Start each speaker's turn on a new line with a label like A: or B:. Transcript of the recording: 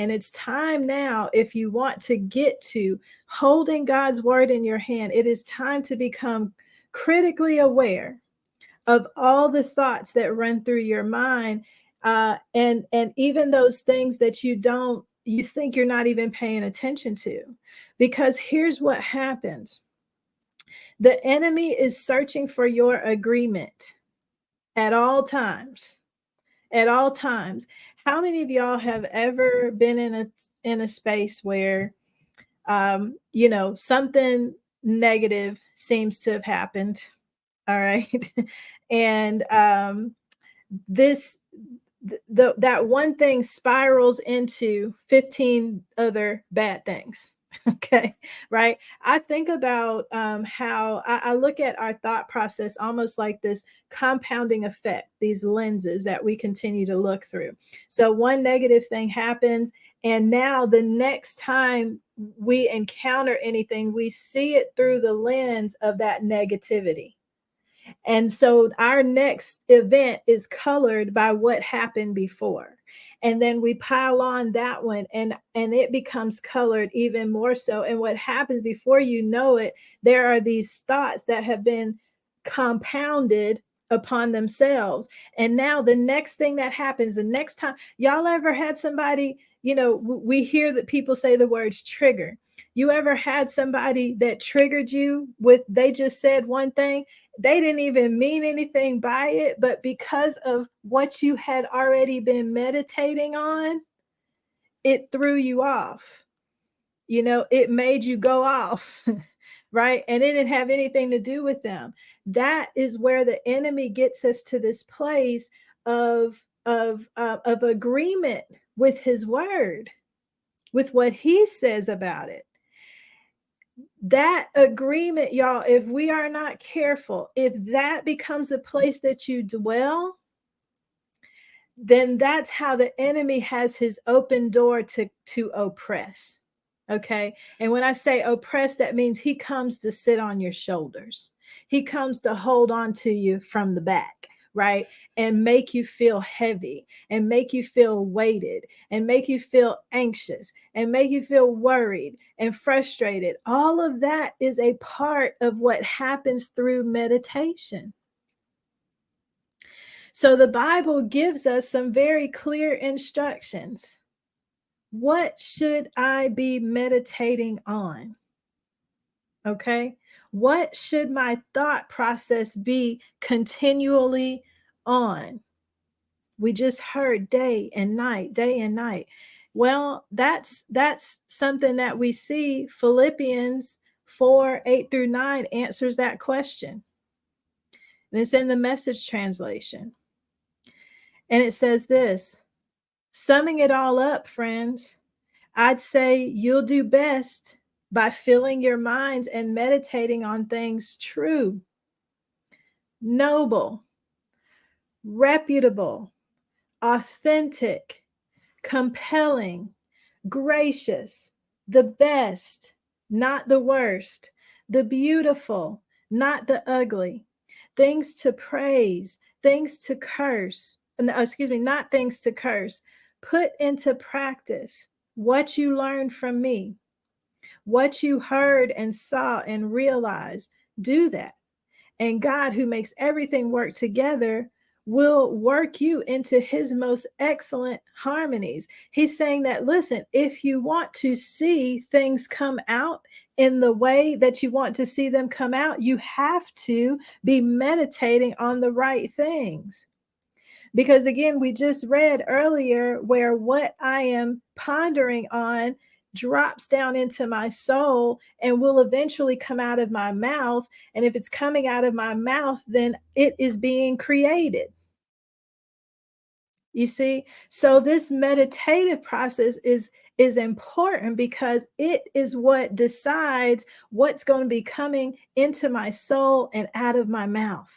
A: And it's time now, if you want to get to holding God's word in your hand, it is time to become critically aware of all the thoughts that run through your mind, and even those things that you think you're not even paying attention to. Because here's what happens: the enemy is searching for your agreement at all times. At all times. How many of y'all have ever been in a space where something negative seems to have happened? All right. And this that one thing spirals into 15 other bad things. Okay, right. I think about how I look at our thought process almost like this compounding effect, these lenses that we continue to look through. So one negative thing happens, and now the next time we encounter anything, we see it through the lens of that negativity. And so our next event is colored by what happened before. And then we pile on that one, and it becomes colored even more so. And what happens, before you know it, there are these thoughts that have been compounded upon themselves. And now the next thing that happens, the next time, y'all ever had somebody, we hear that people say the words trigger. You ever had somebody that triggered you with, they just said one thing, they didn't even mean anything by it, but because of what you had already been meditating on, it threw you off. It made you go off, right? And it didn't have anything to do with them. That is where the enemy gets us to this place of agreement with his word, with what he says about it. That agreement, y'all, if we are not careful, if that becomes a place that you dwell, then that's how the enemy has his open door to oppress. Okay. And when I say oppress, that means he comes to sit on your shoulders. He comes to hold on to you from the back, right? And make you feel heavy, and make you feel weighted, and make you feel anxious, and make you feel worried and frustrated. All of that is a part of what happens through meditation. So the Bible gives us some very clear instructions. What should I be meditating on? Okay. What should my thought process be continually on? We just heard day and night, day and night. Well, that's something that we see. Philippians 4:8-9 answers that question. And it's in the Message translation. And it says this: summing it all up, friends, I'd say you'll do best by filling your minds and meditating on things true, noble, reputable, authentic, compelling, gracious, the best, not the worst, the beautiful, not the ugly, things to praise, things to curse. No, excuse me, not things to curse. Put into practice what you learned from me, what you heard and saw and realized. Do that. And God, who makes everything work together, will work you into his most excellent harmonies. He's saying that, listen, if you want to see things come out in the way that you want to see them come out, you have to be meditating on the right things. Because again, we just read earlier where what I am pondering on drops down into my soul and will eventually come out of my mouth. And if it's coming out of my mouth, then it is being created. You see? So this meditative process is important because it is what decides what's going to be coming into my soul and out of my mouth.